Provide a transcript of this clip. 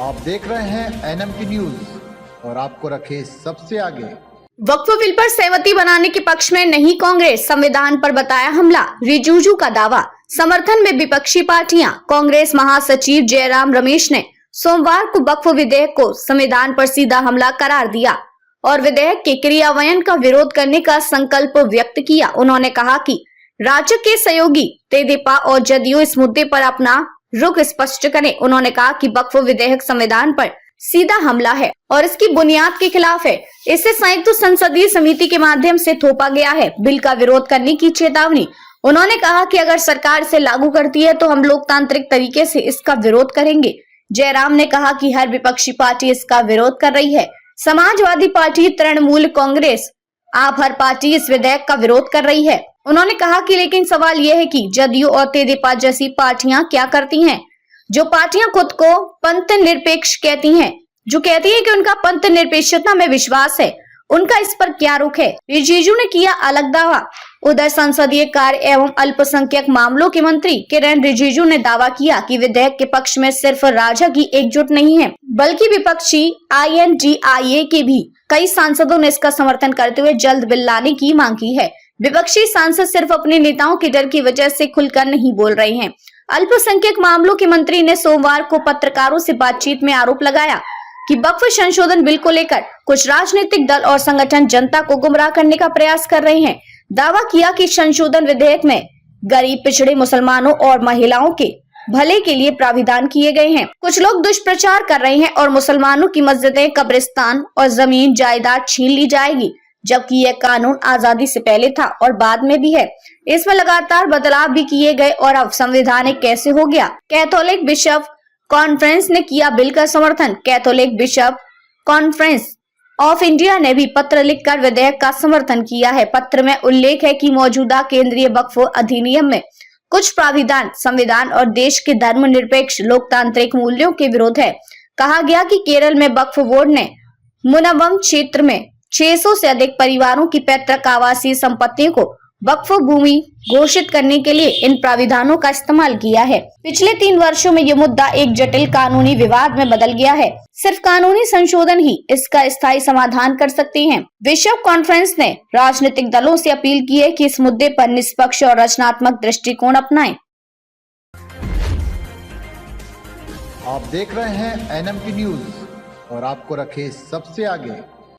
आप देख रहे हैं NMT न्यूज और आपको रखे सबसे आगे। वक्फ बिल पर सहमति बनाने के पक्ष में नहीं कांग्रेस, संविधान पर बताया हमला, रिजिजू का दावा। समर्थन में विपक्षी पार्टियां। कांग्रेस महासचिव जयराम रमेश ने सोमवार को वक्फ विधेयक को संविधान पर सीधा हमला करार दिया और विधेयक के क्रियान्वयन का विरोध करने का संकल्प व्यक्त किया। उन्होंने कहा कि राज्य के सहयोगी तेदेपा और जदयू इस मुद्दे पर अपना रुख स्पष्ट करें। उन्होंने कहा कि वक्फ विधेयक संविधान पर सीधा हमला है और इसकी बुनियाद के खिलाफ है। इसे संयुक्त संसदीय समिति के माध्यम से थोपा गया है। बिल का विरोध करने की चेतावनी। उन्होंने कहा कि अगर सरकार इसे लागू करती है तो हम लोकतांत्रिक तरीके से इसका विरोध करेंगे। जयराम ने कहा कि हर विपक्षी पार्टी इसका विरोध कर रही है। समाजवादी पार्टी, तृणमूल कांग्रेस, आप हर पार्टी इस विधेयक का विरोध कर रही है। उन्होंने कहा कि लेकिन सवाल यह है कि जदयू और तेदेपा जैसी पार्टियां क्या करती हैं, जो पार्टियां खुद को पंथ निरपेक्ष कहती हैं, जो कहती हैं कि उनका पंथ निरपेक्षता में विश्वास है, उनका इस पर क्या रुख है। रिजिजू ने किया अलग दावा। उधर संसदीय कार्य एवं अल्पसंख्यक मामलों के मंत्री किरेन रिजिजू ने दावा किया कि विधेयक के पक्ष में सिर्फ राजग ही एकजुट नहीं है, बल्कि विपक्षी INDIA के भी कई सांसदों ने इसका समर्थन करते हुए जल्द बिल लाने की मांग की है। विपक्षी सांसद सिर्फ अपने नेताओं के डर की वजह से खुलकर नहीं बोल रहे हैं। अल्पसंख्यक मामलों के मंत्री ने सोमवार को पत्रकारों से बातचीत में आरोप लगाया कि वक्फ संशोधन बिल को लेकर कुछ राजनीतिक दल और संगठन जनता को गुमराह करने का प्रयास कर रहे हैं। दावा किया कि संशोधन विधेयक में गरीब, पिछड़े, मुसलमानों और महिलाओं के भले के लिए प्राविधान किए गए हैं। कुछ लोग दुष्प्रचार कर रहे हैं और मुसलमानों की मस्जिदें, कब्रिस्तान और जमीन जायदाद छीन ली जाएगी, जबकि यह कानून आजादी से पहले था और बाद में भी है। इसमें लगातार बदलाव भी किए गए और अब संवैधानिक कैसे हो गया। कैथोलिक बिशप कॉन्फ्रेंस ने किया बिल का समर्थन। Catholic bishop conference of India ने भी पत्र लिखकर विधेयक का समर्थन किया है। पत्र में उल्लेख है कि मौजूदा केंद्रीय वक्फ अधिनियम में कुछ प्राविधान संविधान और देश के धर्मनिरपेक्ष लोकतांत्रिक मूल्यों के विरोध है। कहा गया कि केरल में वक्फ बोर्ड ने मुनव्वम क्षेत्र में 600 से अधिक परिवारों की पैतृक आवासीय संपत्तियों को वक्फ भूमि घोषित करने के लिए इन प्राविधानों का इस्तेमाल किया है। पिछले 3 वर्षों में ये मुद्दा एक जटिल कानूनी विवाद में बदल गया है। सिर्फ कानूनी संशोधन ही इसका स्थायी समाधान कर सकते हैं। बिशप कॉन्फ्रेंस ने राजनीतिक दलों से अपील की है कि इस मुद्दे पर निष्पक्ष और रचनात्मक दृष्टिकोण अपनाएं। आप देख रहे हैं NMT न्यूज और आपको रखे सबसे आगे।